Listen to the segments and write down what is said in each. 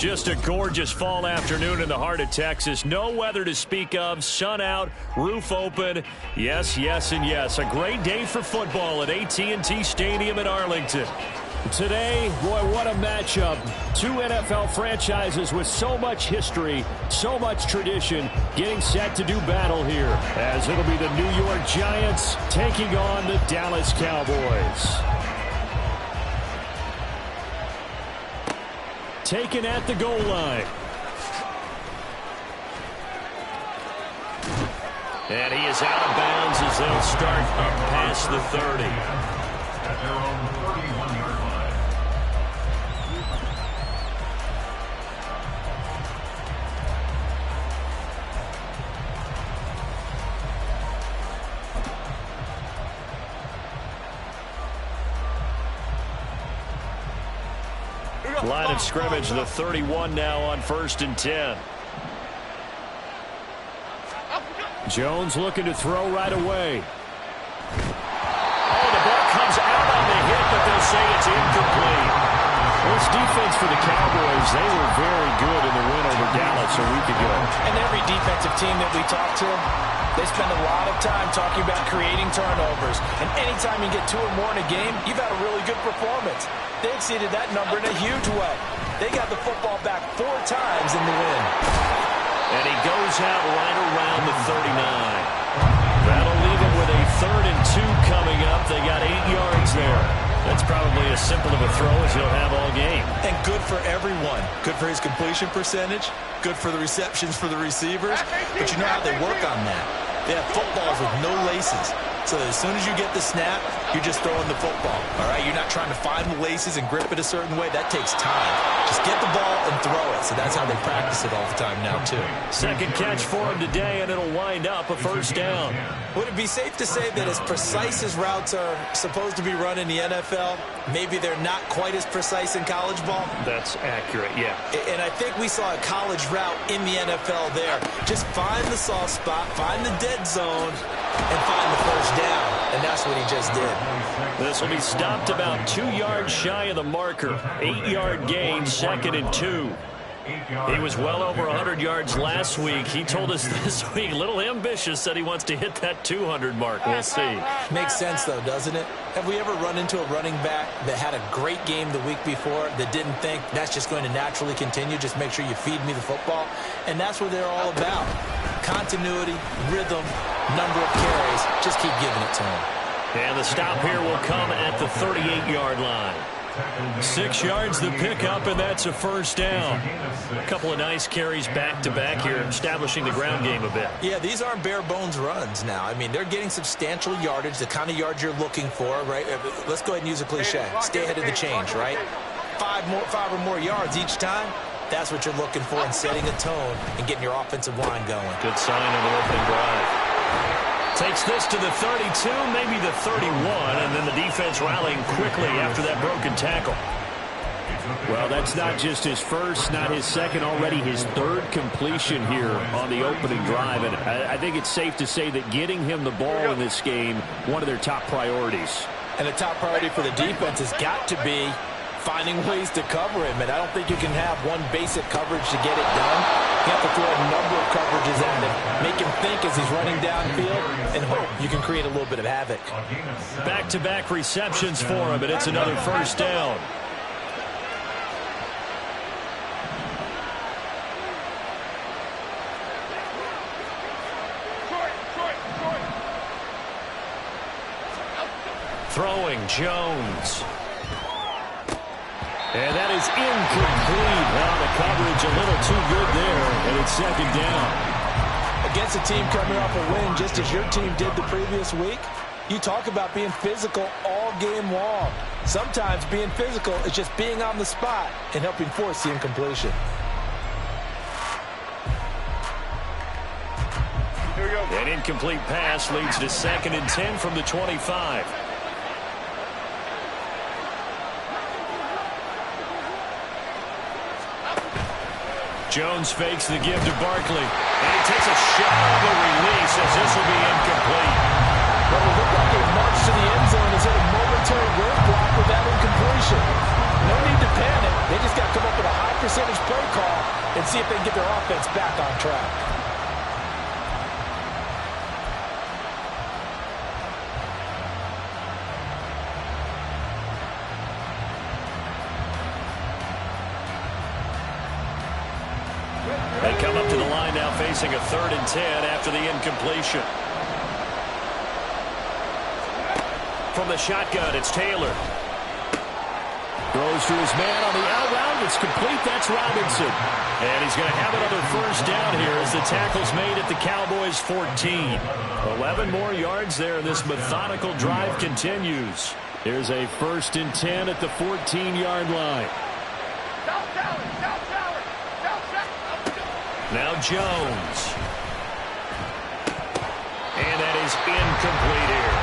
Just a gorgeous fall afternoon in the heart of Texas. No weather to speak of. Sun out, roof open. Yes, yes, and yes. A great day for football at AT&T Stadium in Arlington. Today, boy, what a matchup. Two NFL franchises with so much history, so much tradition, getting set to do battle here, as it'll be the New York Giants taking on the Dallas Cowboys. Taken at the goal line. And he is out of bounds as they'll start up past the 30. At their own 31-yard line. Line of scrimmage, the 31 now on 1st and 10. Jones looking to throw right away. Oh, the ball comes out on the hit, but they'll say it's incomplete. This defense for the Cowboys, they were very good in the win over Dallas a week ago. And every defensive team that we talk to, they spend a lot of time talking about creating turnovers. And anytime you get 2 or more in a game, you've had a really good performance. They exceeded that number in a huge way. They got the football back 4 times in the win. And he goes out right around the 39. That'll leave him with a 3rd and 2 coming up. They got 8 yards there. That's probably as simple of a throw as he'll have all game. And good for everyone. Good for his completion percentage. Good for the receptions for the receivers. But you know how they work on that. They have footballs with no laces. So as soon as you get the snap, you're just throwing the football. All right, you're not trying to find the laces and grip it a certain way. That takes time. Just get the ball and throw it. So that's how they practice it all the time now, too. Second catch for him today, and it'll wind up a 1st down. Would it be safe to say that as precise as routes are supposed to be run in the NFL, maybe they're not quite as precise in college ball? That's accurate, yeah. And I think we saw a college route in the NFL there. Just find the soft spot, find the dead zone, and find the 1st down. And that's what he just did. This will be stopped about 2 yards shy of the marker. 8-yard gain, 2nd and 2. He was well over 100 yards last week. He told us this week, a little ambitious, said he wants to hit that 200 mark. We'll see. Makes sense, though, doesn't it? Have we ever run into a running back that had a great game the week before that didn't think that's just going to naturally continue? Just make sure you feed me the football. And that's what they're all about. Continuity, rhythm, number of carries. Just keep giving it to him. And the stop here will come at the 38-yard line. 6 yards the pickup, and that's a 1st down. A couple of nice carries back-to-back here, establishing the ground game a bit. Yeah, these aren't bare-bones runs now. I mean, they're getting substantial yardage, the kind of yards you're looking for, right? Let's go ahead and use a cliche. Stay ahead of the change, right? 5 or more yards each time. That's what you're looking for in setting a tone and getting your offensive line going. Good sign on the opening drive. Takes this to the 32, maybe the 31, and then the defense rallying quickly after that broken tackle. Well, that's not just his first, not his second, already his 3rd completion here on the opening drive. And I think it's safe to say that getting him the ball in this game, one of their top priorities. And the top priority for the defense has got to be finding ways to cover him. And I don't think you can have one basic coverage to get it done. You have to throw a number of coverages at him, make him think as he's running downfield, and hope you can create a little bit of havoc. Back-to-back receptions for him, and it's another 1st down. Throwing Jones. And that is incomplete. Well, the coverage a little too good there, and it's 2nd down. Against a team coming off a win, just as your team did the previous week, you talk about being physical all game long. Sometimes being physical is just being on the spot and helping force the incompletion. An incomplete pass leads to 2nd and 10 from the 25. Jones fakes the give to Barkley. And he takes a shot on the release as this will be incomplete. Well, it looked like they marched to the end zone. Is it a momentary roadblock with that incompletion? No need to panic. They just got to come up with a high percentage play call and see if they can get their offense back on track. They come up to the line now facing a 3rd and 10 after the incompletion. From the shotgun, it's Taylor. Throws to his man on the out route. It's complete. That's Robinson. And he's going to have another first down here as the tackle's made at the Cowboys' 14. 11 more yards there, and this methodical drive continues. Here's a 1st and 10 at the 14-yard line. Now Jones. And that is incomplete here.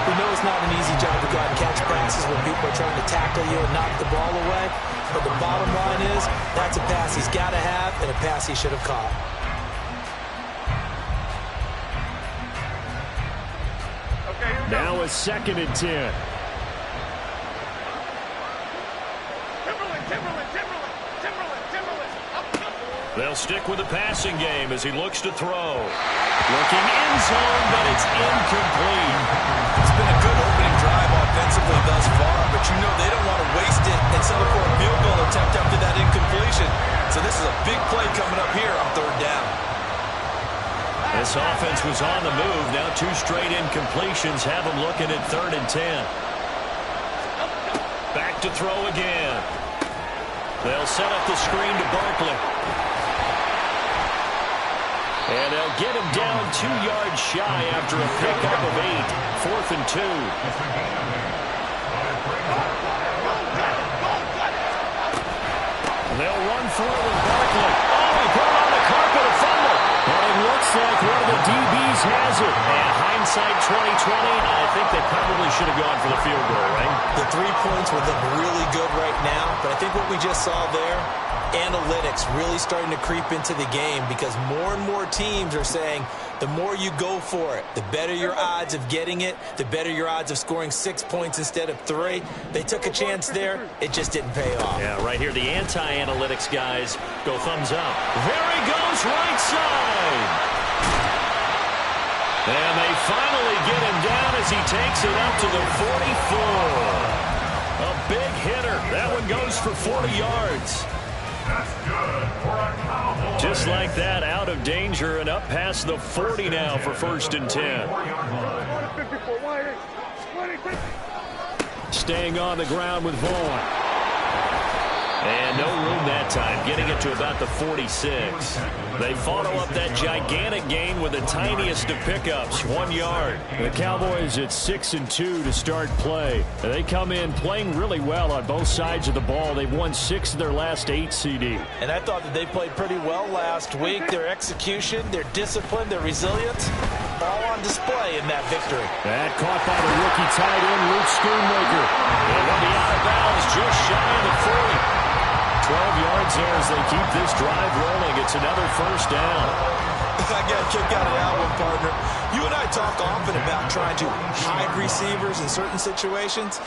We know it's not an easy job to go out and catch passes when people are trying to tackle you and knock the ball away. But the bottom line is, that's a pass he's got to have and a pass he should have caught. Now a 2nd and 10. They'll stick with the passing game as he looks to throw. Looking end zone, but it's incomplete. It's been a good opening drive offensively thus far, but you know they don't want to waste it and settle for a field goal attempt after that incompletion. So this is a big play coming up here on 3rd down. This offense was on the move. Now 2 straight incompletions have them looking at 3rd and 10. Back to throw again. They'll set up the screen to Barkley. And they'll get him down 2 yards shy after a pickup of 8. 4th and 2. They'll run for it with Barkley. Oh, he put it on the carpet, a fumble. And it looks like one of the DBs has it. And hindsight 2020, I think they probably should have gone for the field goal, right? The 3 points would look really good right now, but I think what we just saw there, analytics really starting to creep into the game because more and more teams are saying the more you go for it, the better your odds of getting it, the better your odds of scoring 6 points instead of 3. They took a chance there. It just didn't pay off. Yeah, right here, the anti-analytics guys go thumbs up. There he goes, right side. And they finally get him down as he takes it up to the 44. A big hitter. That one goes for 40 yards. Just like that, out of danger and up past the 40 now for 1st and 10. Staying on the ground with Vaughn. And no room that time, getting it to about the 46. They follow up that gigantic gain with the tiniest of pickups, 1 yard. The Cowboys at 6 and 2 to start play. They come in playing really well on both sides of the ball. They've won 6 of their last 8 CD. And I thought that they played pretty well last week. Their execution, their discipline, their resilience, all on display in that victory. That caught by the rookie tight end, Luke Schoonmaker. And will be out of bounds just shy of the 40. 12 yards there as they keep this drive rolling. It's another first down. I got a kick out of that one, partner. You and I talk often about trying to hide receivers in certain situations,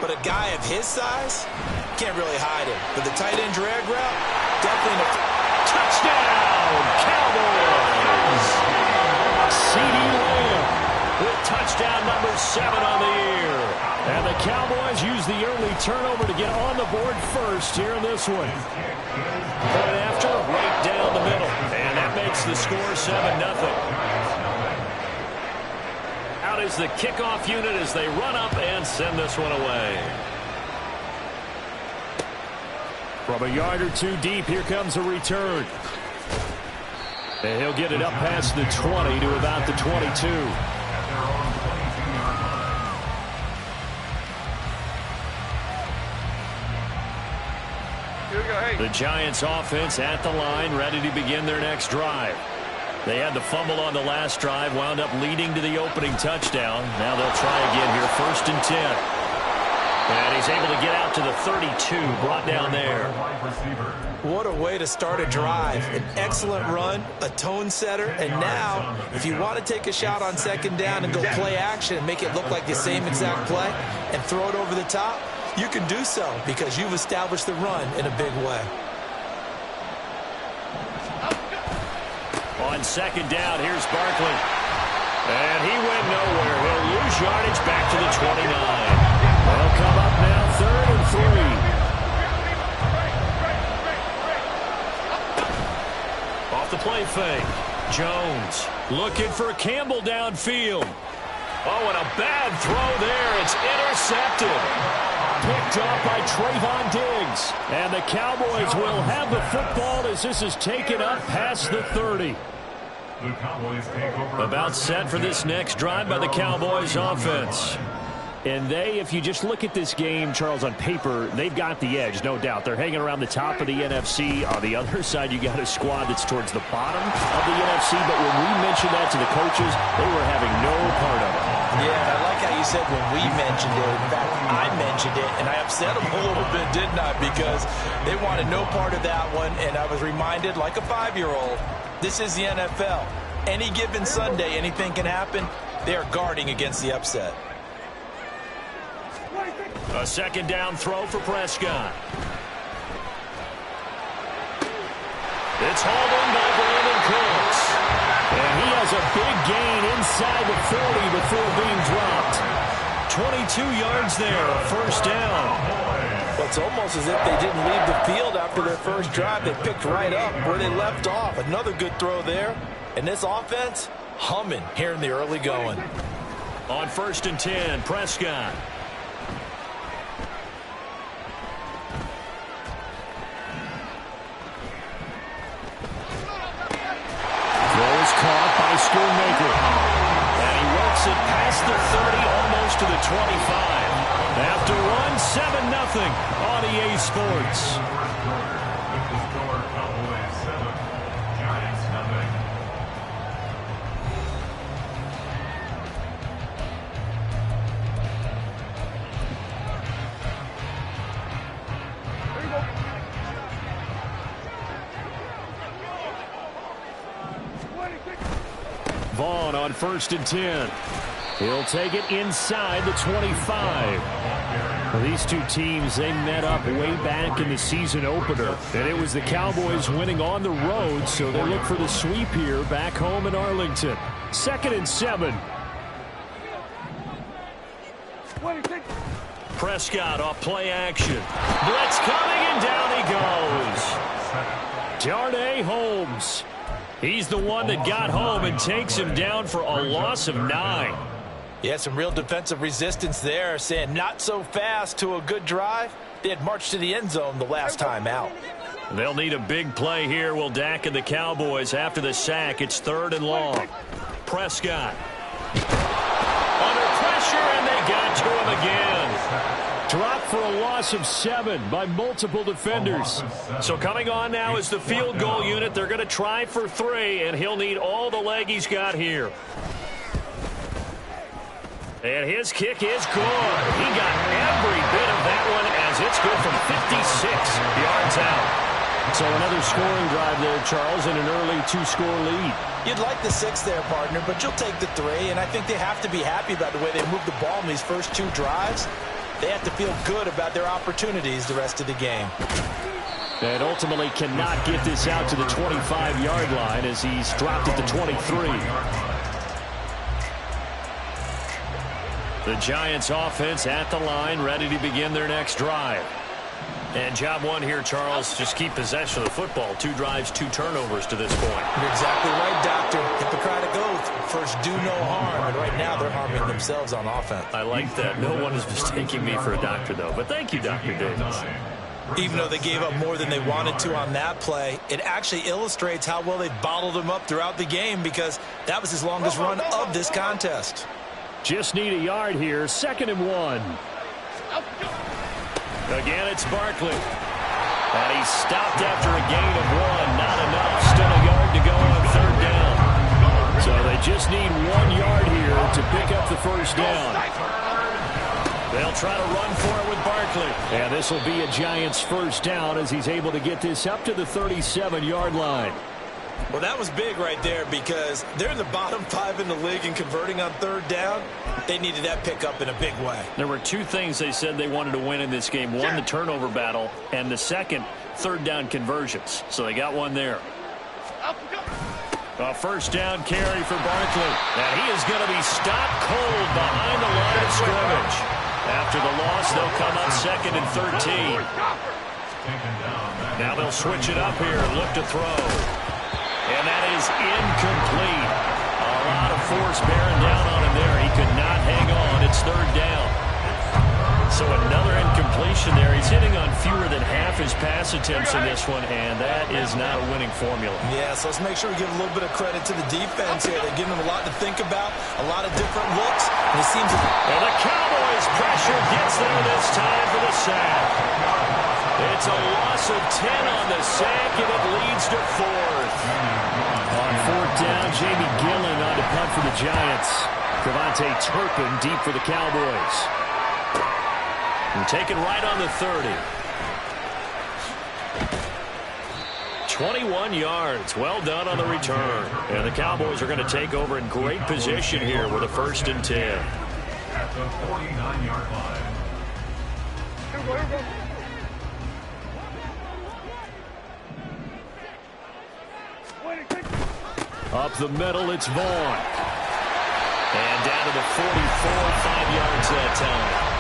but a guy of his size can't really hide him. But the tight end drag route, definitely touchdown, Cowboys! CeeDee Lamb with touchdown number 7 on the year. And the Cowboys use the early turnover to get on the board first here in this one. Point after, right down the middle. And that makes the score 7-0. Out is the kickoff unit as they run up and send this one away. From a yard or 2 deep, here comes a return. And he'll get it up past the 20 to about the 22. The Giants offense at the line, ready to begin their next drive. They had the fumble on the last drive, wound up leading to the opening touchdown. Now they'll try again here, 1st and 10. And he's able to get out to the 32, brought down there. What a way to start a drive. An excellent run, a tone setter, and now, if you want to take a shot on 2nd down and go play action and make it look like the same exact play and throw it over the top, you can do so because you've established the run in a big way. On second down, here's Barkley. And he went nowhere. He'll lose yardage back to the 29. They'll come up now 3rd and 3. Off the play fake. Jones looking for Campbell downfield. Oh, and a bad throw there. It's intercepted. Picked off by Trayvon Diggs. And the Cowboys will have the football as this is taken up past the 30. The Cowboys take over. About set for this next drive by the Cowboys offense. And if you just look at this game, Charles, on paper, they've got the edge, no doubt. They're hanging around the top of the NFC. On the other side, you got a squad that's towards the bottom of the NFC. But when we mentioned that to the coaches, they were having no part of it. Yeah, I like how you said when we mentioned it. In fact, I mentioned it, and I upset them a little bit, didn't I? Because they wanted no part of that one, and I was reminded, like a 5-year-old, this is the NFL. Any given Sunday, anything can happen. They are guarding against the upset. A second down throw for Prescott. It's hauled in by Brandon Cooks. And he has a big gain inside the 40 before being dropped. 22 yards there, a first down. Well, it's almost as if they didn't leave the field after their first drive. They picked right up where they left off. Another good throw there. And this offense, humming here in the early going. On 1st and 10, Prescott. Throws caught by Schoonmaker. And he works it past the 30, almost to the 25. After one, 7-0 on EA Sports. With the score, Cowboys 7, Giants 0. Vaughn on 1st and 10. He'll take it inside the 25. Well, these two teams, they met up way back in the season opener. And it was the Cowboys winning on the road, so they look for the sweep here back home in Arlington. 2nd and 7. Prescott off play action. Blitz coming, and down he goes. Darnay Holmes. He's the one that got home and takes him down for a loss of 9. Yeah, some real defensive resistance there, saying not so fast to a good drive. They had marched to the end zone the last time out. They'll need a big play here, will Dak and the Cowboys after the sack. It's 3rd and long. Prescott. Under pressure, and they got to him again. Dropped for a loss of 7 by multiple defenders. So coming on now is the field goal unit. They're going to try for 3, and he'll need all the leg he's got here. And his kick is good. He got every bit of that one as it's good from 56 yards out. So another scoring drive there, Charles, and an early 2-score lead. You'd like the 6 there, partner, but you'll take the 3, and I think they have to be happy about the way they moved the ball in these first 2 drives. They have to feel good about their opportunities the rest of the game. And ultimately cannot get this out to the 25-yard line as he's dropped at the 23. The Giants offense at the line, ready to begin their next drive. And job one here, Charles, just keep possession of the football. 2 drives, 2 turnovers to this point. You're exactly right, Doctor. Hippocratic oath. First, do no harm. And right now, they're harming themselves on offense. I like that. No one is mistaking me for a doctor, though. But thank you, Dr. Davis. Even though they gave up more than they wanted to on that play, it actually illustrates how well they bottled them up throughout the game because that was his longest run of this contest. Just need a yard here. 2nd and 1. Again, it's Barkley. And he's stopped after a gain of 1. Not enough. Still a yard to go on 3rd down. So they just need 1 yard here to pick up the first down. They'll try to run for it with Barkley. And this will be a Giants first down as he's able to get this up to the 37-yard line. Well, that was big right there because they're in the bottom 5 in the league and converting on 3rd down. They needed that pickup in a big way. There were 2 things they said they wanted to win in this game. One, the turnover battle, and the second, 3rd down conversions. So they got one there. A first down carry for Barkley. And he is going to be stopped cold behind the line of scrimmage. After the loss, they'll come up 2nd and 13. Now they'll switch it up here. Look to throw. And that is incomplete. A lot of force bearing down on him there. He could not hang on. It's 3rd down. So another incompletion there. He's hitting on fewer than half his pass attempts in this one, and that is not a winning formula. Yeah, so let's make sure we give a little bit of credit to the defense here. They're giving him a lot to think about, a lot of different looks. And it seems and the Cowboys pressure gets there this time for the sack. It's a loss of 10 on the sack, and it leads to 4th. On 4th down, Jamie Gillen on to punt for the Giants. Devontae Turpin deep for the Cowboys. And taken right on the 30. 21 yards. Well done on the return. And the Cowboys are going to take over in great position here with a 1st and 10. At the 49-yard line. Up the middle, it's Vaughn. And down to the 44, 5 yards that time.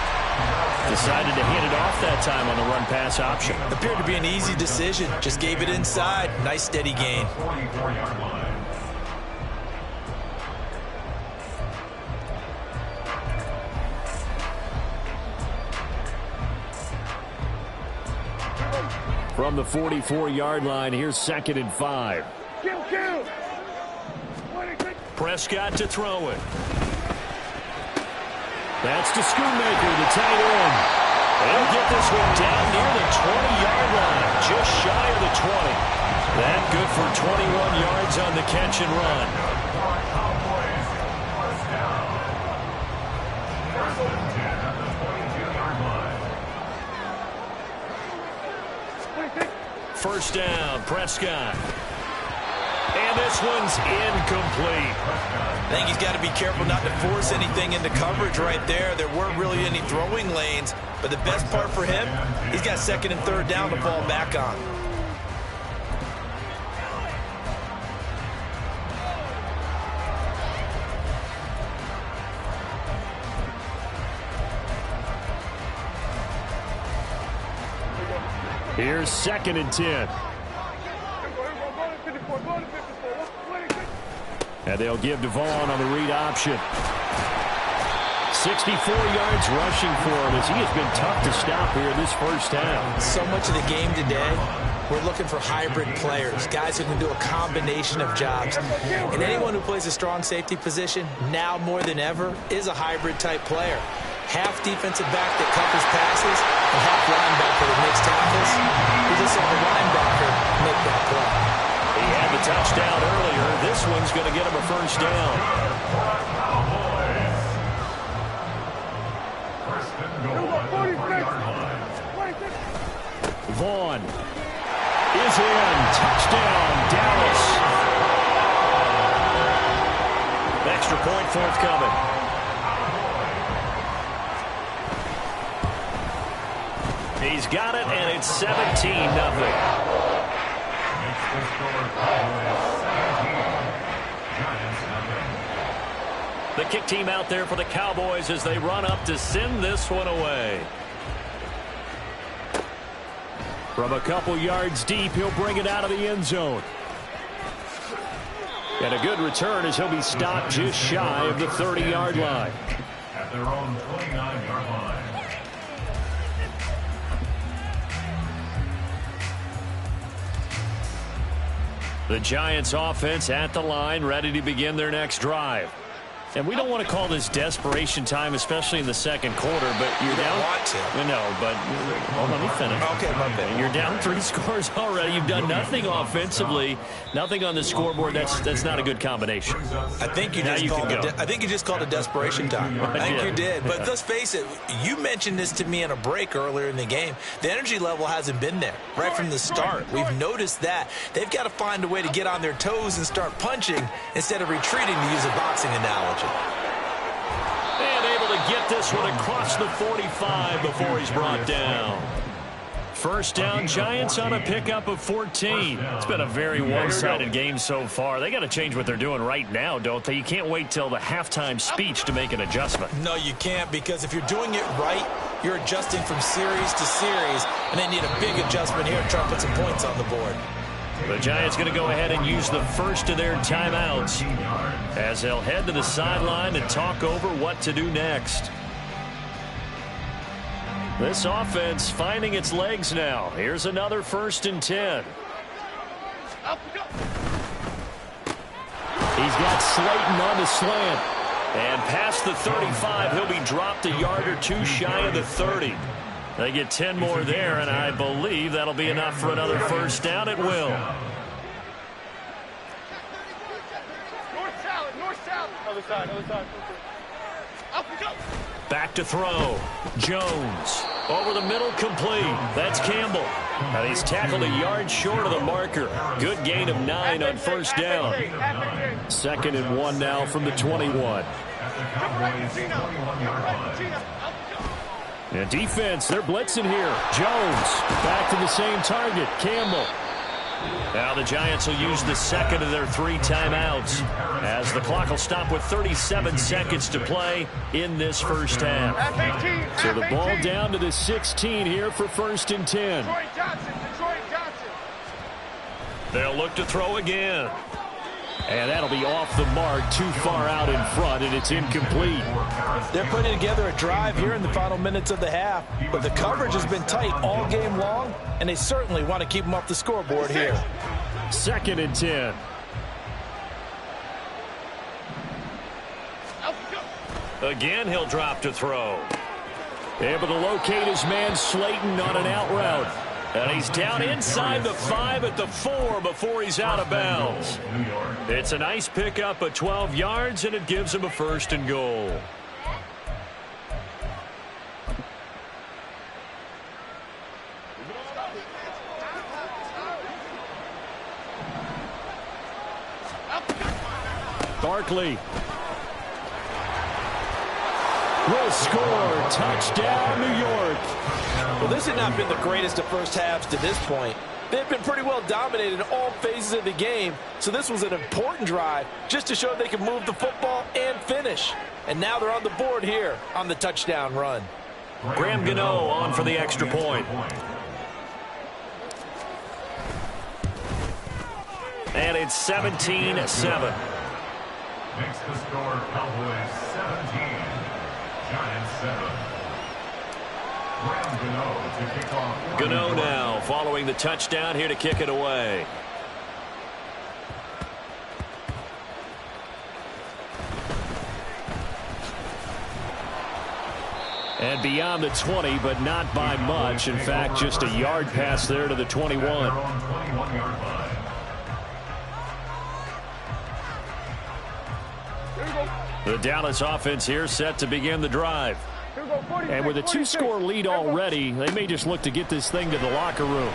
Decided to hand it off that time on the run-pass option. Appeared to be an easy decision. Just gave it inside. Nice steady gain. 44-yard line. From the 44-yard line, here's 2nd and 5. Prescott to throw it. That's to Schoonmaker, the tight end. They'll get this one down near the 20-yard line, just shy of the 20. That good for 21 yards on the catch and run. First down, Prescott. And this one's incomplete. I think he's got to be careful not to force anything into coverage right there. There weren't really any throwing lanes, but the best part for him, he's got 2nd and 3rd down to fall back on. Here's 2nd and 10. And they'll give Devon on the read option. 64 yards rushing for him as he has been tough to stop here this first half. So much of the game today, we're looking for hybrid players, guys who can do a combination of jobs. And anyone who plays a strong safety position, now more than ever, is a hybrid-type player. Half defensive back that covers passes, and half linebacker that makes tackles. We just saw the linebacker make that play. He had the touchdown earlier. This one's going to get him a first down. Vaughn is in. Touchdown, Dallas. Extra point forthcoming. He's got it, and it's 17-0. The kick team out there for the Cowboys as they run up to send this one away. From a couple yards deep, he'll bring it out of the end zone. And a good return as he'll be stopped just shy of the 30-yard line. At their own 29-yard line. The Giants offense at the line, ready to begin their next drive. And we don't want to call this desperation time, especially in the second quarter, but you're down. Want to. No, but hold on, let me finish. Okay, my bad. You're down 3 scores already. You've done nothing offensively, nothing on the scoreboard. That's not a good combination. I think you just called it desperation time. I think you did. But let's face it, you mentioned this to me in a break earlier in the game. The energy level hasn't been there right from the start. We've noticed that. They've got to find a way to get on their toes and start punching instead of retreating, to use a boxing analogy. And able to get this one across the 45 before he's brought down. First down, Giants on a pickup of 14. It's been a very one-sided game so far. They got to change what they're doing right now, don't they? You can't wait till the halftime speech to make an adjustment. No, you can't, because if you're doing it right, you're adjusting from series to series, and they need a big adjustment here to try to put some points on the board. The Giants going to go ahead and use the first of their timeouts as they'll head to the sideline and talk over what to do next. This offense finding its legs now. Here's another 1st and 10. He's got Slayton on the slant. And past the 35, he'll be dropped a yard or two shy of the 30. They get 10 more there, and I believe that'll be enough for another first down. It will. North-south. Other side. Back to throw. Jones. Over the middle, complete. That's Campbell. And he's tackled a yard short of the marker. Good gain of 9 on first down. 2nd and 1 now from the 21. The defense, they're blitzing here. Jones back to the same target. Campbell. Now the Giants will use the 2nd of their 3 timeouts as the clock will stop with 37 seconds to play in this first half. So the ball down to the 16 here for 1st and 10. Detroit Johnson. They'll look to throw again. And that'll be off the mark, too far out in front, and it's incomplete. They're putting together a drive here in the final minutes of the half, but the coverage has been tight all game long, and they certainly want to keep them off the scoreboard here. 2nd and 10. Again, he'll drop to throw. Able to locate his man Slayton on an out route. And he's down inside the 5 at the 4 before he's out of bounds. It's a nice pickup of 12 yards, and it gives him a 1st and goal. Barkley will score. Touchdown, New York. Well, this had not been the greatest of first halves to this point. They've been pretty well dominated in all phases of the game, so this was an important drive just to show they can move the football and finish. And now they're on the board here on the touchdown run. Graham Gano on for the extra point. And it's 17-7. Makes the score Cowboys 17, Giants 7. Gano now following the touchdown here to kick it away. And beyond the 20, but not by much. In fact, just a yard pass there to the 21. The Dallas offense here set to begin the drive. And with a 2-score lead already, they may just look to get this thing to the locker room.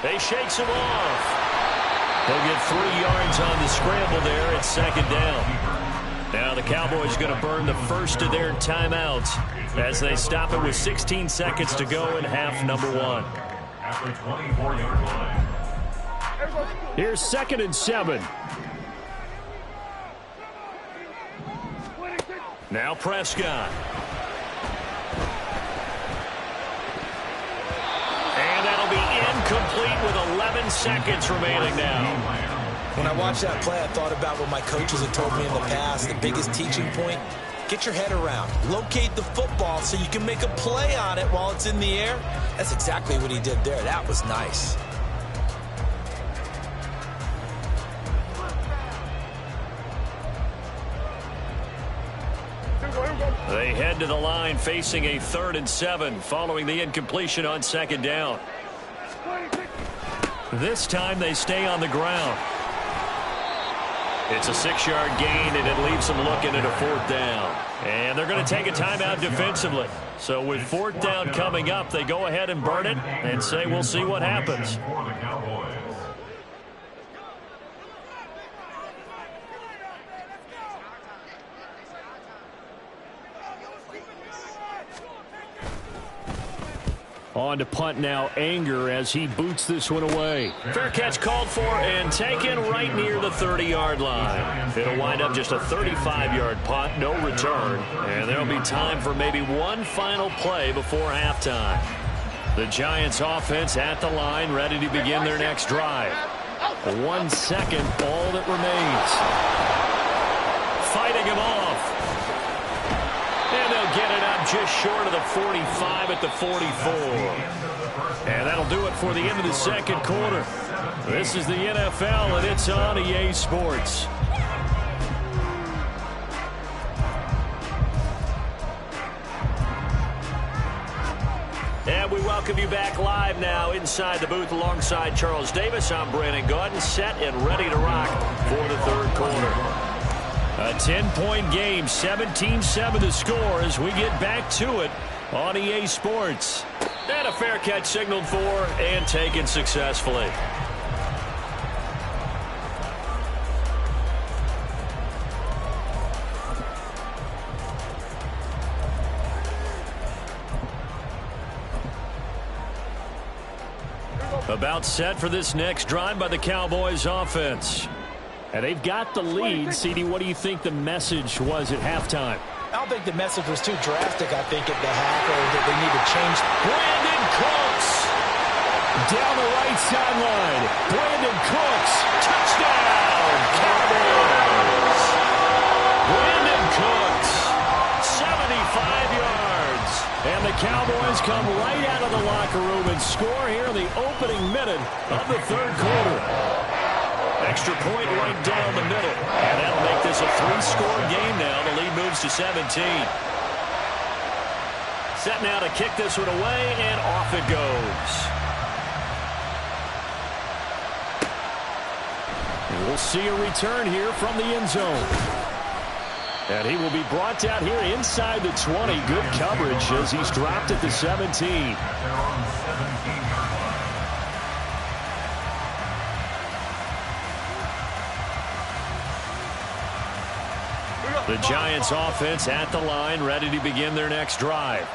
They shakes him off. They'll get 3 yards on the scramble there at 2nd down. Now the Cowboys going to burn the first of their timeouts as they stop it with 16 seconds to go in half number 1. At the 24-yard line. Here's 2nd and 7. Now Prescott. And that'll be incomplete with 11 seconds remaining now. When I watched that play, I thought about what my coaches had told me in the past. The biggest teaching point, get your head around. Locate the football so you can make a play on it while it's in the air. That's exactly what he did there. That was nice. They head to the line facing a 3rd and 7 following the incompletion on 2nd down. This time they stay on the ground. It's a 6-yard gain, and it leaves them looking at a 4th down. And they're going to take a timeout defensively. So with 4th down coming up, they go ahead and burn it and say we'll see what happens. For the Cowboys. On to punt now, Anger, as he boots this one away. Fair catch called for and taken right near the 30-yard line. It'll wind up just a 35-yard punt, no return, and there'll be time for maybe one final play before halftime. The Giants offense at the line, ready to begin their next drive. 1 second, all that remains. Fighting him off. And they'll get it up just short of the 45 at the 44. And that'll do it for the end of the second quarter. This is the NFL, and it's on EA Sports. And we welcome you back live now inside the booth alongside Charles Davis. I'm Brandon Gaudin, set and ready to rock for the third quarter. A 10-point game, 17-7 the score as we get back to it on EA Sports. And a fair catch signaled for and taken successfully. About set for this next drive by the Cowboys offense. And they've got the lead. CD, what do you think the message was at halftime? I don't think the message was too drastic, I think, at the half, or that they need to change. Brandon Cooks down the right sideline. Brandon Cooks, touchdown, Cowboys. Brandon Cooks, 75 yards. And the Cowboys come right out of the locker room and score here in the opening minute of the third quarter. Extra point right down the middle. And that'll make this a 3-score game now. The lead moves to 17. Set now to kick this one away, and off it goes. And we'll see a return here from the end zone. And he will be brought down here inside the 20. Good coverage as he's dropped at the 17. The Giants offense at the line, ready to begin their next drive.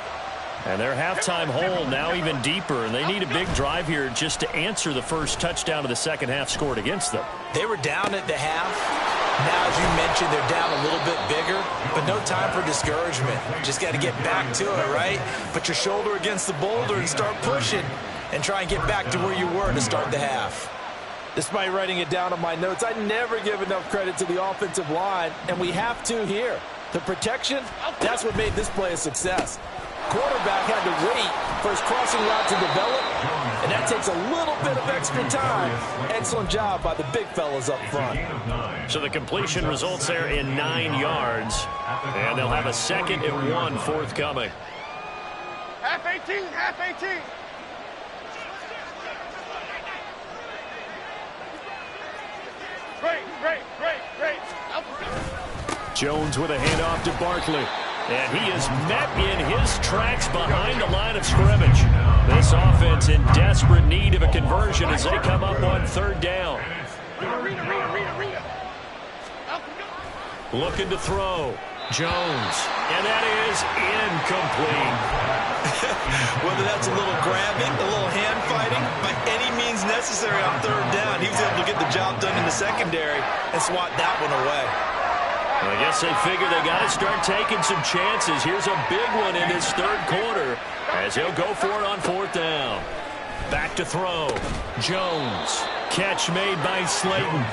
And their halftime hole now even deeper, and they need a big drive here just to answer the first touchdown of the second half scored against them. They were down at the half. Now, as you mentioned, they're down a little bit bigger, but no time for discouragement. Just got to get back to it, right? Put your shoulder against the boulder and start pushing and try and get back to where you were to start the half. Despite writing it down on my notes, I never give enough credit to the offensive line, and we have to here. The protection, that's what made this play a success. Quarterback had to wait for his crossing route to develop, and that takes a little bit of extra time. Excellent job by the big fellas up front. So the completion results there in 9 yards, and they'll have a 2nd and 1 forthcoming. Half 18, half 18. Great. Jones with a handoff to Barkley. And he is met in his tracks behind the line of scrimmage. This offense in desperate need of a conversion as they come up on 3rd down. Looking to throw. Jones. And that is incomplete. Whether that's a little grabbing, a little hand fighting, by any means necessary on 3rd down, he was able to get the job done in the secondary and swat that one away. Well, I guess they figure they got to start taking some chances. Here's a big one in this 3rd quarter as he'll go for it on 4th down. Back to throw. Jones. Catch made by Slayton.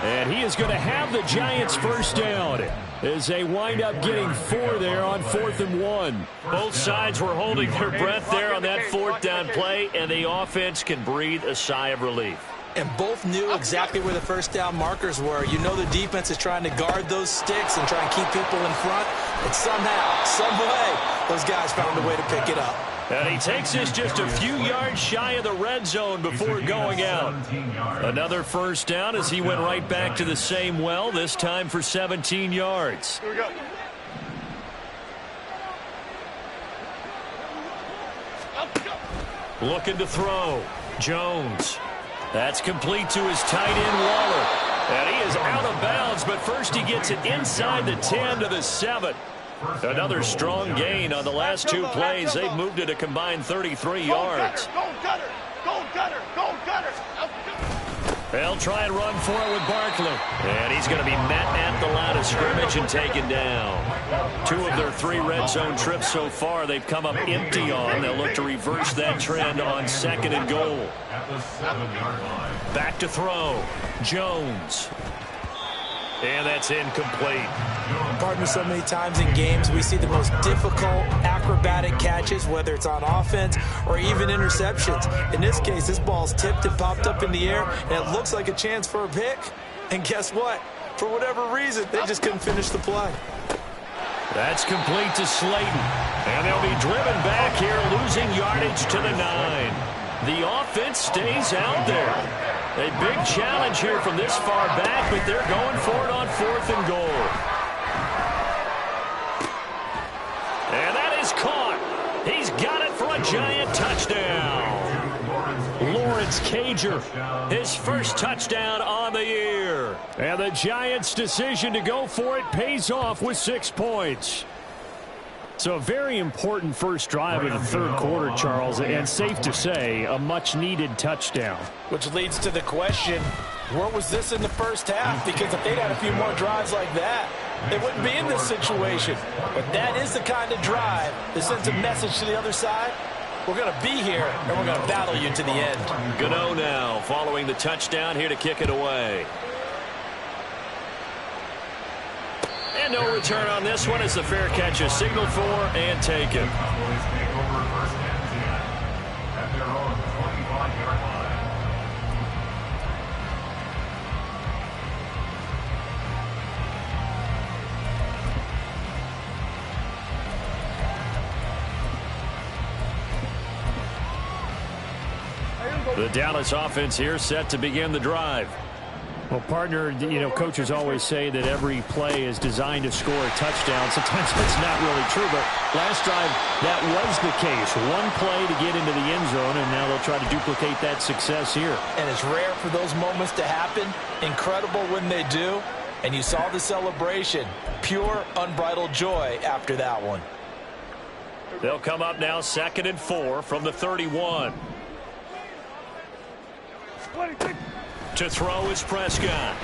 And he is going to have the Giants' 1st down as they wind up getting 4 there on 4th and 1. Both sides were holding their breath there on that 4th down play, and the offense can breathe a sigh of relief. And both knew exactly where the 1st down markers were. You know the defense is trying to guard those sticks and try and keep people in front. And somehow, some way, those guys found a way to pick it up. And he takes this just a few yards shy of the red zone before going out. Another 1st down as he went right back to the same well, this time for 17 yards. Here we go. Looking to throw. Jones. That's complete to his tight end, Waller. And he is out of bounds, but first he gets it inside the 10 to the 7. Another strong gain on the last two plays. They've moved it a combined 33 yards. Go Gunner! Go Gunner! Go Gunner! They'll try and run for it with Barkley. And he's going to be met at the line of scrimmage and taken down. 2 of their 3 red zone trips so far they've come up empty on. They'll look to reverse that trend on 2nd and goal. At the 7-yard line. Back to throw. Jones. And that's incomplete. Partner, so many times in games we see the most difficult acrobatic catches, whether it's on offense or even interceptions. In this case, this ball's tipped and popped up in the air, and it looks like a chance for a pick. And guess what? For whatever reason, they just couldn't finish the play. That's complete to Slayton. And they'll be driven back here, losing yardage to the 9. The offense stays out there. A big challenge here from this far back, but they're going for it on 4th and goal. And that is caught. He's got it for a giant touchdown. Lawrence Cager, his first touchdown on the year. And the Giants' decision to go for it pays off with 6 points. So a very important first drive of the third quarter, Charles, and safe to say, a much-needed touchdown. Which leads to the question, where was this in the first half? Because if they'd had a few more drives like that, they wouldn't be in this situation. But that is the kind of drive that sends a message to the other side. We're going to be here, and we're going to battle you to the end. Gano now following the touchdown here to kick it away. And no return on this one as the fair catch is signaled for and taken. Cowboys take over 1st and 10 at their own 25-yard line. The Dallas offense here set to begin the drive. Well, partner, you know, coaches always say that every play is designed to score a touchdown. Sometimes that's not really true, but last drive, that was the case. One play to get into the end zone, and now they'll try to duplicate that success here. And it's rare for those moments to happen. Incredible when they do. And you saw the celebration. Pure, unbridled joy after that one. They'll come up now 2nd and 4 from the 31. To throw is Prescott.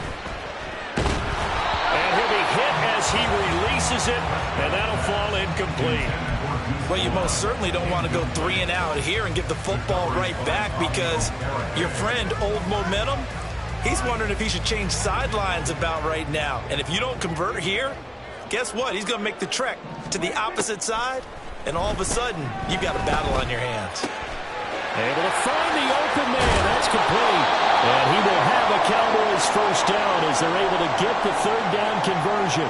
And he'll be hit as he releases it, and that'll fall incomplete. Well, you most certainly don't want to go 3 and out here and give the football right back, because your friend, Old Momentum, he's wondering if he should change sidelines about right now. And if you don't convert here, guess what? He's going to make the trek to the opposite side, and all of a sudden, you've got a battle on your hands. Able to find the open man. That's complete. And he will have a Cowboys first down as they're able to get the 3rd down conversion.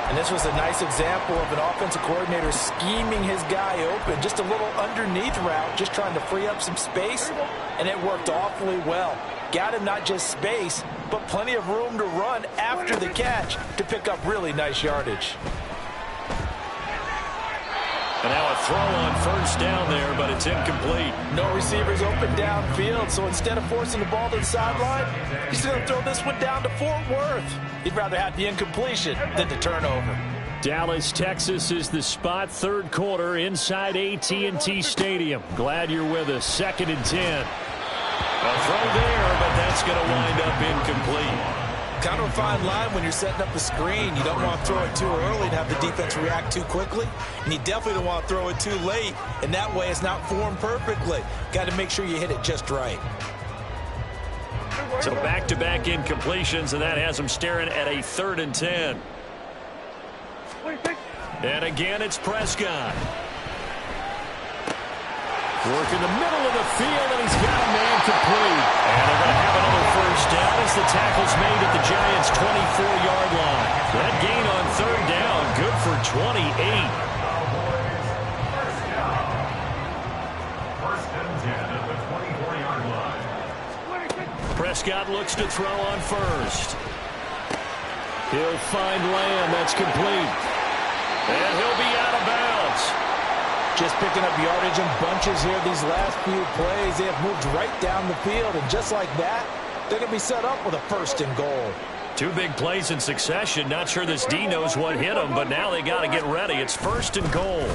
And this was a nice example of an offensive coordinator scheming his guy open. Just a little underneath route, just trying to free up some space, and it worked awfully well. Got him not just space, but plenty of room to run after the catch to pick up really nice yardage. And now a throw on first down there, but it's incomplete. No receivers open downfield, so instead of forcing the ball to the sideline, he's going to throw this one down to Fort Worth. He'd rather have the incompletion than the turnover. Dallas, Texas is the spot, 3rd quarter inside AT&T Stadium. Glad you're with us. 2nd and 10. A throw there, but that's going to wind up incomplete. Kind of a fine line when you're setting up a screen. You don't want to throw it too early and have the defense react too quickly. And you definitely don't want to throw it too late, and that way it's not formed perfectly. Got to make sure you hit it just right. So back-to-back incompletions, and that has them staring at a 3rd and 10. And again, it's Prescott. Working the middle of the field, and he's got a man complete. And they're going to have another first down as the tackle's made at the Giants' 24-yard line. That gain on 3rd down, good for 28. First and 10 at the 24-yard line. Prescott looks to throw on first. He'll find Lamb. That's complete. And he'll be out of bounds. Just picking up yardage in bunches here these last few plays. They have moved right down the field, and just like that, they're going to be set up with a 1st and goal. Two big plays in succession. Not sure this D knows what hit him, but now they got to get ready. It's 1st and goal.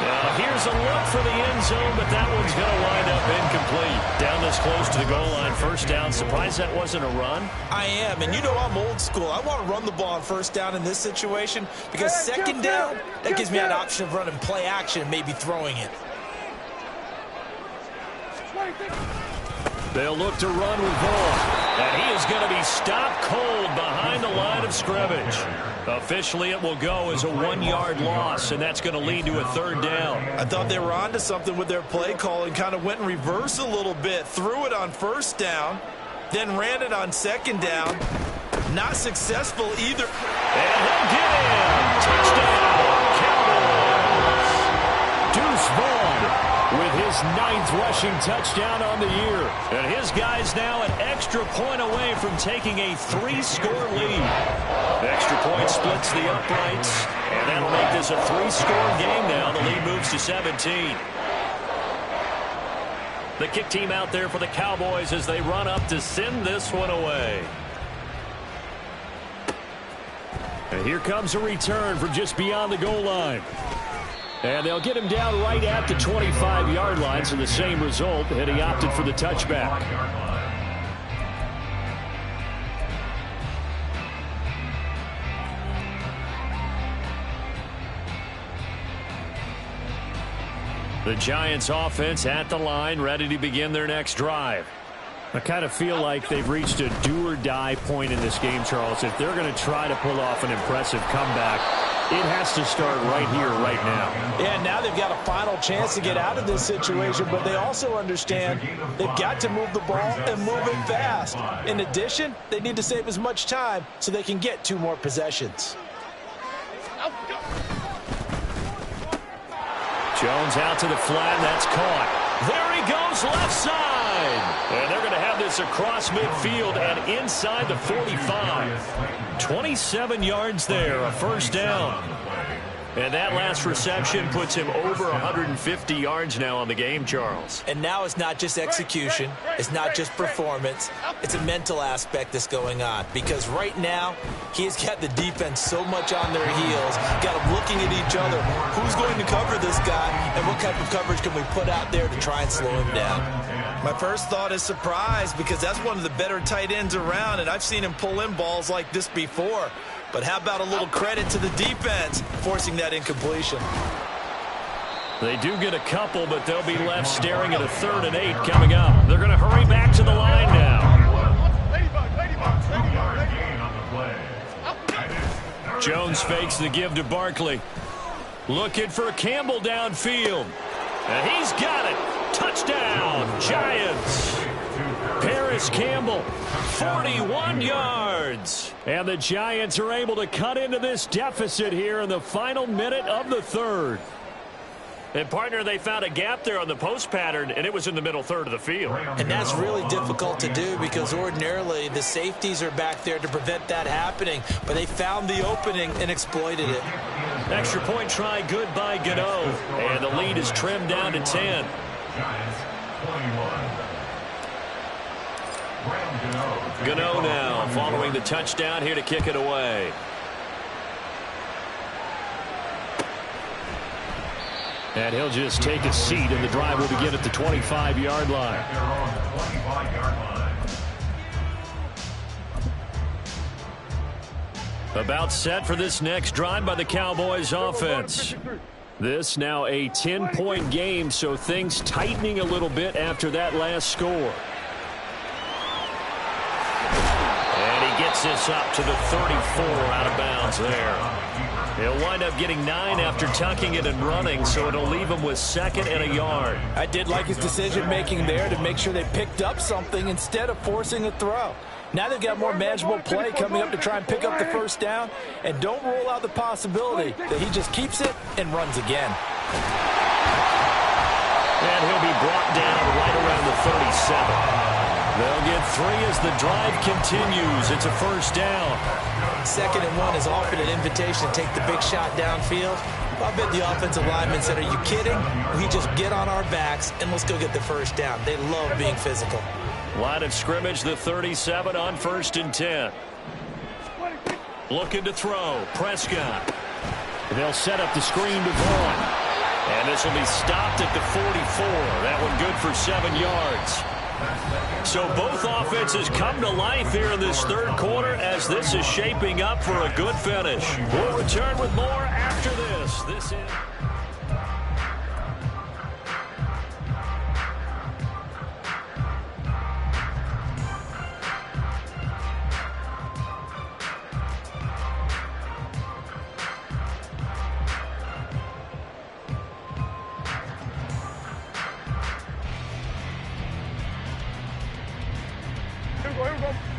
Now here's a look for the end zone, but that one's going to wind up incomplete. Down this close to the goal line, 1st down. Surprised that wasn't a run? I am, and you know I'm old school. I want to run the ball on 1st down in this situation because 2nd down, that gives me an option of running play action and maybe throwing it. They'll look to run with Vaughn, and he is going to be stopped cold behind the line of scrimmage. Officially, it will go as a 1-yard loss, and that's going to lead to a 3rd down. I thought they were onto something with their play call and kind of went in reverse a little bit. Threw it on 1st down, then ran it on 2nd down. Not successful either. And he'll get in. Touchdown, Cowboys. Deuce Vaughn with his 9th rushing touchdown on the year. And his guys now an extra point away from taking a 3-score lead. The extra point splits the uprights, and that'll make this a 3-score game now. The lead moves to 17. The kick team out there for the Cowboys as they run up to send this one away. And here comes a return from just beyond the goal line. And they'll get him down right at the 25-yard line, so the same result, and he opted for the touchback. The Giants offense at the line, ready to begin their next drive. I kind of feel like they've reached a do-or-die point in this game, Charles. If they're going to try to pull off an impressive comeback, it has to start right here, right now. Yeah, now they've got a final chance to get out of this situation, but they also understand they've got to move the ball and move it fast. In addition, they need to save as much time so they can get 2 more possessions. Jones out to the flat, that's caught. There he goes, left side. And they're going to have this across midfield and inside the 45. 27 yards there, a 1st down. And that last reception puts him over 150 yards now on the game, Charles. And now it's not just execution. It's not just performance. It's a mental aspect that's going on. Because right now, he's got the defense so much on their heels, got them looking at each other. Who's going to cover this guy, and what type of coverage can we put out there to try and slow him down? My first thought is surprise because that's one of the better tight ends around, and I've seen him pull in balls like this before. But how about a little credit to the defense forcing that incompletion? They do get a couple, but they'll be left staring at a 3rd and 8 coming up. They're going to hurry back to the line now. Jones fakes the give to Barkley. Looking for Campbell downfield. And he's got it. Touchdown, Giants. Paris Campbell, 41 yards. And the Giants are able to cut into this deficit here in the final minute of the 3rd. And, partner, they found a gap there on the post pattern, and it was in the middle 3rd of the field. And that's really difficult to do because ordinarily the safeties are back there to prevent that happening. But they found the opening and exploited it. Extra point try good by Gano. And the lead is trimmed down to 10. Giants 21. Gano now following the touchdown here to kick it away. And he'll just take a seat, and the drive will begin at the 25-yard line. About set for this next drive by the Cowboys offense. This now a 10-point game, so things tightening a little bit after that last score. Gets this up to the 34 out of bounds there. He'll wind up getting 9 after tucking it and running, so it'll leave him with 2nd and a yard. I did like his decision-making there to make sure they picked up something instead of forcing a throw. Now they've got more manageable play coming up to try and pick up the 1st down, and don't rule out the possibility that he just keeps it and runs again. And he'll be brought down right around the 37. They'll get 3 as the drive continues. It's a 1st down. 2nd and 1 is often an invitation to take the big shot downfield. I bet the offensive lineman said, are you kidding? We just get on our backs and let's go get the 1st down. They love being physical. Line of scrimmage, the 37 on 1st and 10. Looking to throw. Prescott. They'll set up the screen to Vaughn. And this will be stopped at the 44. That one good for 7 yards. So both offenses come to life here in this third quarter as this is shaping up for a good finish. We'll return with more after this. This is...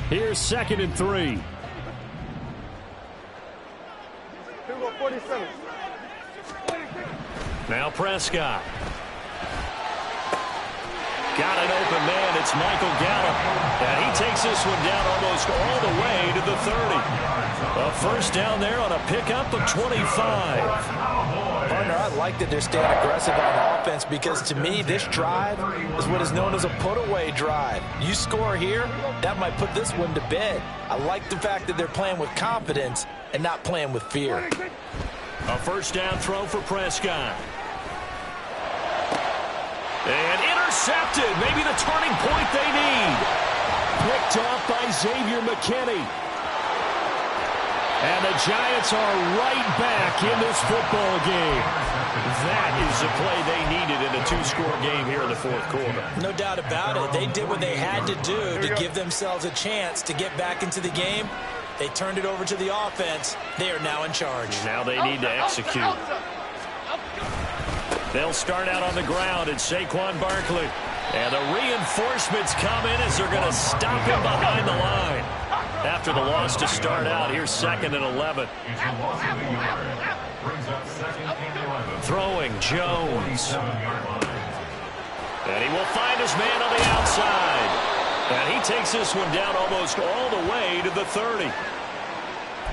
Here's 2nd and 3. Here we go, 47. Now Prescott. Got an open man. It's Michael Gallup. And he takes this one down almost all the way to the 30. A first down there on a pickup of 25. Partner, I like that they're staying aggressive on offense because to me, this drive is what is known as a put-away drive. You score here, that might put this one to bed. I like the fact that they're playing with confidence and not playing with fear. A first down throw for Prescott. And intercepted. Maybe the turning point they need. Picked off by Xavier McKinney. And the Giants are right back in this football game. That is the play they needed in a 2-score game here in the fourth quarter. No doubt about it. They did what they had to do to give themselves a chance to get back into the game. They turned it over to the offense. They are now in charge. Now they need to execute. They'll start out on the ground at Saquon Barkley. And the reinforcements come in as they're going to stop him behind the line. After the loss to start out, here's 2nd and 11. Throwing Jones. And he will find his man on the outside. And he takes this one down almost all the way to the 30.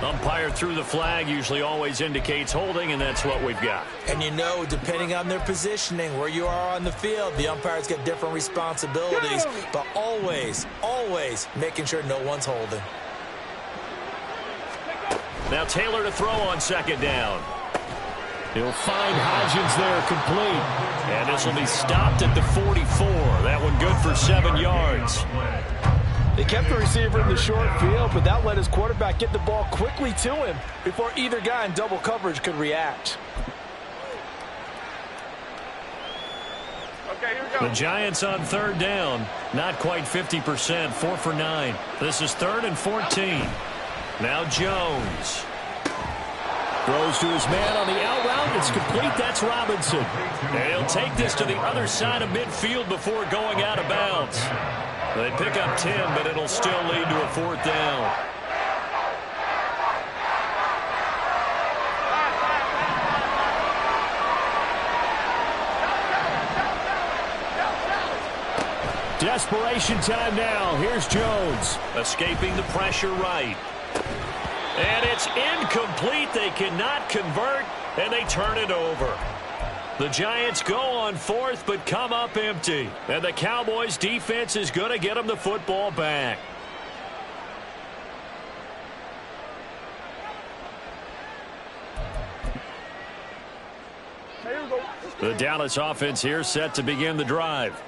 Umpire threw the flag, usually always indicates holding, and that's what we've got. And you know, depending on their positioning, where you are on the field, the umpire's got different responsibilities, but always, always making sure no one's holding. Now Taylor to throw on 2nd down. He'll find Hodgins there complete. And this will be stopped at the 44. That one good for 7 yards. They kept the receiver in the short field, but that let his quarterback get the ball quickly to him before either guy in double coverage could react. Okay, here we go. The Giants on 3rd down. Not quite 50%, 4 for 9. This is 3rd and 14. Now Jones. Throws to his man on the out route. It's complete. That's Robinson. And he'll take this to the other side of midfield before going out of bounds. They pick up 10, but it'll still lead to a 4th down. Desperation time now. Here's Jones. Escaping the pressure right. And it's incomplete. They cannot convert, and they turn it over. The Giants go on 4th, but come up empty. And the Cowboys' defense is going to get them the football back. The Dallas offense here set to begin the drive.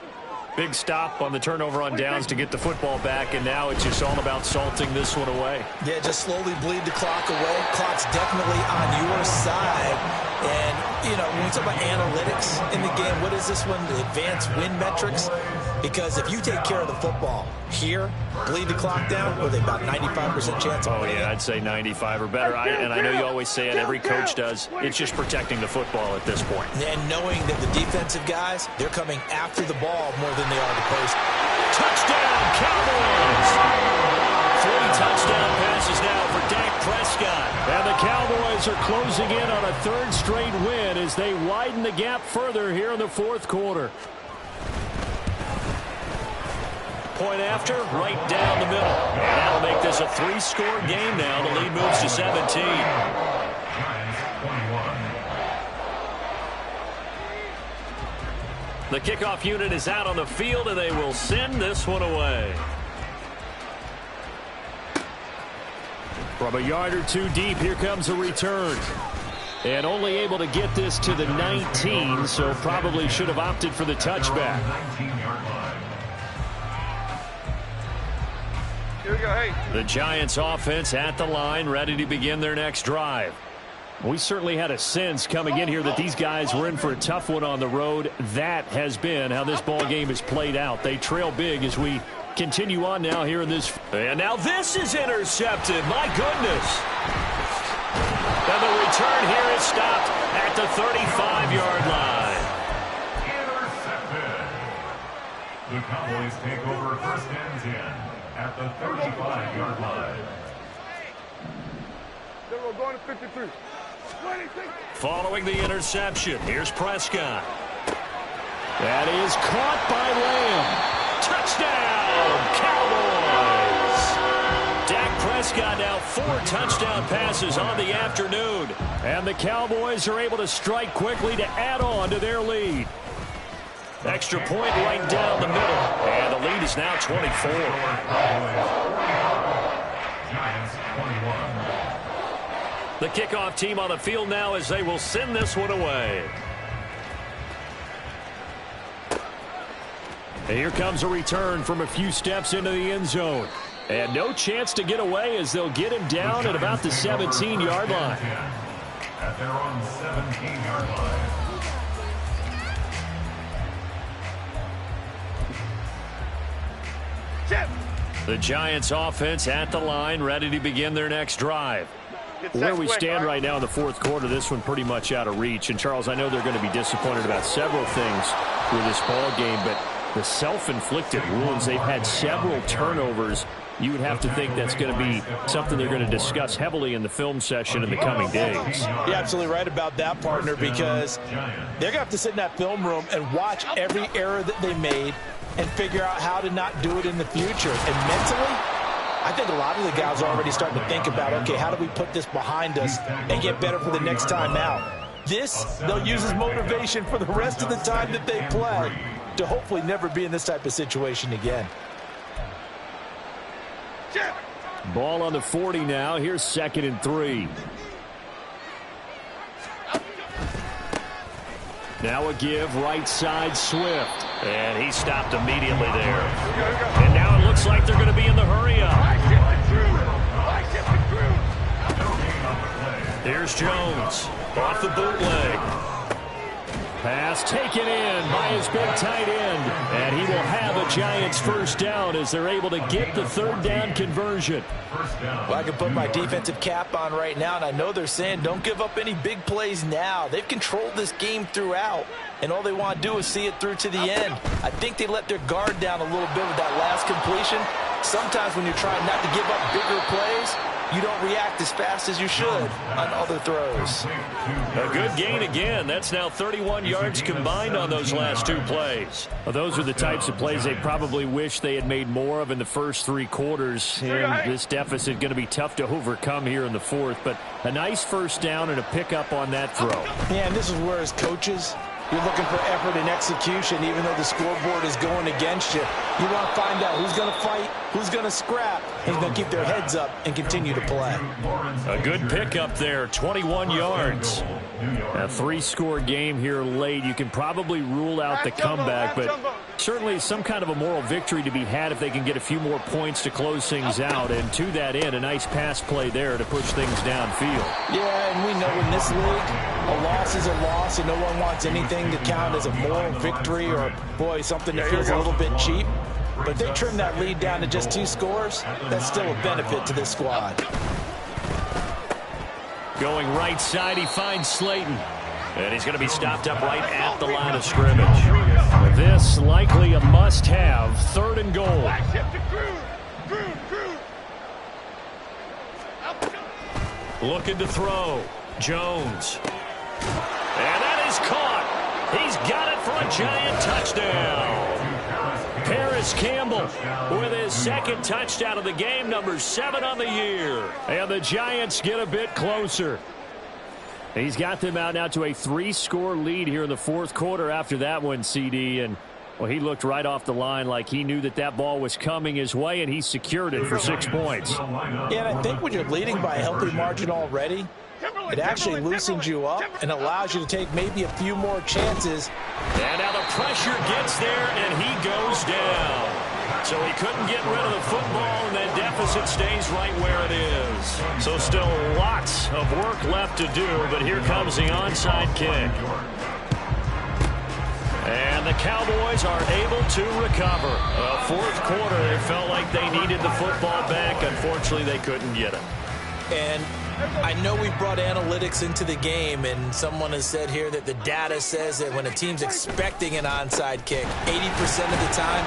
Big stop on the turnover on downs to get the football back, and now it's just all about salting this one away. Yeah, just slowly bleed the clock away. Clock's definitely on your side. And, you know, when we talk about analytics in the game, what is this one? The advanced win metrics? Because if you take care of the football here, bleed the clock down, with about 95% chance of winning. Oh, yeah, I'd say 95 or better. And I know you always say it, every coach does. It's just protecting the football at this point. And knowing that the defensive guys, they're coming after the ball more than they are the post. Touchdown, Cowboys! 3 touchdown passes now for Dak Prescott. And the Cowboys are closing in on a 3rd straight win as they widen the gap further here in the 4th quarter. Point after, right down the middle. And that'll make this a 3-score game now. The lead moves to 17. The kickoff unit is out on the field, and they will send this one away. From a yard or two deep, here comes a return. And only able to get this to the 19, so probably should have opted for the touchback. 19-yard line. Here we go, hey. The Giants offense at the line, ready to begin their next drive. We certainly had a sense coming in here that these guys were in for a tough one on the road. That has been how this ball game has played out. They trail big as we continue on now here in this. And now this is intercepted. My goodness. And the return here is stopped at the 35-yard line. Intercepted. The Cowboys take over first and 10 at the 35-yard line. Then we're going to 53. 26. Following the interception, here's Prescott. That is caught by Lamb. Touchdown, Cowboys! Dak Prescott now 4 touchdown passes on the afternoon. And the Cowboys are able to strike quickly to add on to their lead. Extra point right down the middle. And the lead is now 24. Giants 21. The kickoff team on the field now as they will send this one away. And here comes a return from a few steps into the end zone. And no chance to get away as they'll get him down at about the 17-yard line. At their own 17-yard line. The Giants offense at the line, ready to begin their next drive. Where we stand right now in the fourth quarter, this one pretty much out of reach. And, Charles, I know they're going to be disappointed about several things with this ball game, but the self-inflicted wounds, they've had several turnovers. You would have to think that's going to be something they're going to discuss heavily in the film session in the coming days. You're absolutely right about that, partner, because they're going to have to sit in that film room and watch every error that they made and figure out how to not do it in the future. And mentally, I think a lot of the guys are already starting to think about, okay, how do we put this behind us and get better for the next time out? This, they'll use as motivation for the rest of the time that they play to hopefully never be in this type of situation again. Ball on the 40 now. Here's 2nd and 3. Now a give, right side, Swift. And he stopped immediately there. And now it looks like they're going to be in the hurry-up. Here's Jones off the bootleg. Pass taken in by his big tight end. And he will have a Giants first down as they're able to get the 3rd down conversion. Well, I can put my defensive cap on right now, and I know they're saying don't give up any big plays now. They've controlled this game throughout, and all they want to do is see it through to the end. I think they let their guard down a little bit with that last completion. Sometimes when you're trying not to give up bigger plays, you don't react as fast as you should on other throws. A good gain again. That's now 31 yards combined on those last 2 plays. Well, those are the types of plays they probably wish they had made more of in the first 3 quarters. And this deficit going to be tough to overcome here in the 4th. But a nice first down and a pickup on that throw. Yeah, and this is where as coaches, you're looking for effort and execution, even though the scoreboard is going against you. You want to find out who's going to fight, who's going to scrap, who's going to keep their heads up and continue to play. A good pickup there, 21 yards. A 3-score game here late. You can probably rule out the comeback, but certainly some kind of a moral victory to be had if they can get a few more points to close things out. And to that end, a nice pass play there to push things downfield. Yeah, and we know in this league, a loss is a loss, and no one wants anything to count as a moral victory or, boy, something that feels a little bit cheap. But if they trim that lead down to just 2 scores, that's still a benefit to this squad. Going right side, he finds Slayton. And he's going to be stopped up right at the line of scrimmage. This likely a must-have, 3rd and goal. Looking to throw. Jones. And that is caught. He's got it for a Giant touchdown. Paris Campbell with his 2nd touchdown of the game, number 7 on the year. And the Giants get a bit closer. He's got them out now to a 3-score lead here in the fourth quarter after that one, CD. And, well, he looked right off the line like he knew that that ball was coming his way, and he secured it for 6 points. Yeah, and I think when you're leading by a healthy margin already, it actually loosens you up and allows you to take maybe a few more chances. And now the pressure gets there, and he goes down. So he couldn't get rid of the football, and that deficit stays right where it is. So still lots of work left to do, but here comes the onside kick. And the Cowboys are able to recover. Fourth quarter, they felt like they needed the football back. Unfortunately, they couldn't get it. And I know we brought analytics into the game, and someone has said here that the data says that when a team's expecting an onside kick, 80% of the time,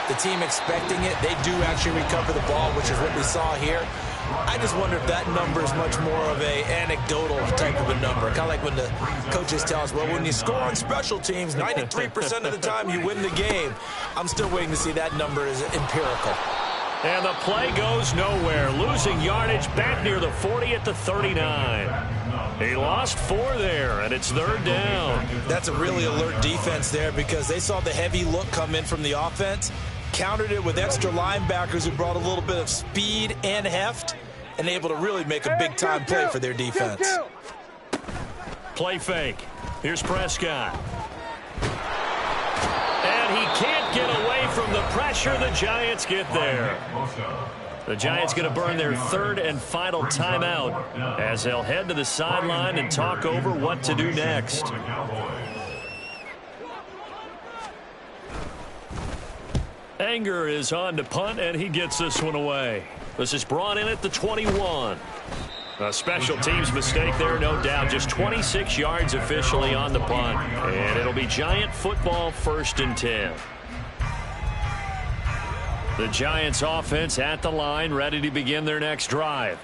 the team expecting it, they do actually recover the ball, which is what we saw here. I just wonder if that number is much more of a anecdotal type of a number. Kind of like when the coaches tell us, well, when you score on special teams, 93% of the time you win the game. I'm still waiting to see that number is empirical. And the play goes nowhere. Losing yardage back near the 40 at the 39. He lost 4 there, and it's third down. That's a really alert defense there because they saw the heavy look come in from the offense, countered it with extra linebackers who brought a little bit of speed and heft, and able to really make a big-time play for their defense. Play fake. Here's Prescott. And he can't get away from the pressure. The Giants get there. The Giants going to burn their third and final timeout as they'll head to the sideline and talk over what to do next. Anger is on to punt, and he gets this one away. This is brought in at the 21. A special teams mistake there, no doubt. Just 26 yards officially on the punt. And it'll be Giant football, 1st and 10. The Giants offense at the line, ready to begin their next drive.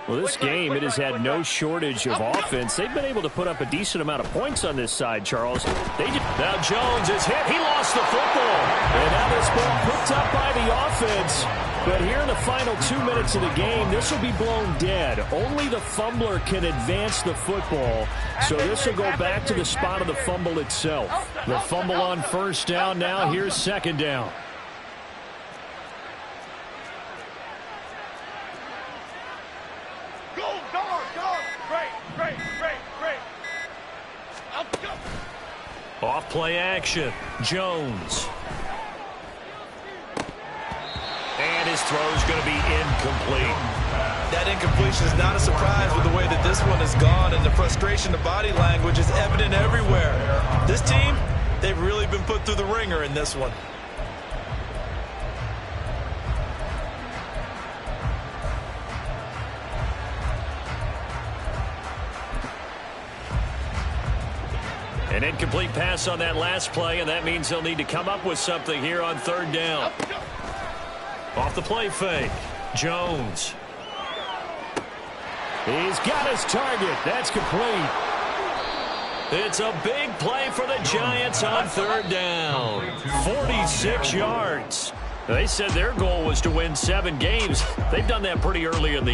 Well, this game, it has had no shortage of offense. They've been able to put up a decent amount of points on this side, Charles. Now Jones is hit. He lost the football. And now this ball picked up by the offense. But here in the final 2 minutes of the game, this will be blown dead. Only the fumbler can advance the football. So this will go back to the spot of the fumble itself. The fumble on 1st down now. Here's 2nd down. Off play action. Jones. And his throw is going to be incomplete. That incompletion is not a surprise with the way that this one has gone, and the frustration of body language is evident everywhere. This team, they've really been put through the ringer in this one. An incomplete pass on that last play, and that means they'll need to come up with something here on 3rd down. Off the play fake. Jones. He's got his target. That's complete. It's a big play for the Giants on 3rd down. 46 yards. They said their goal was to win 7 games. They've done that pretty early in the year.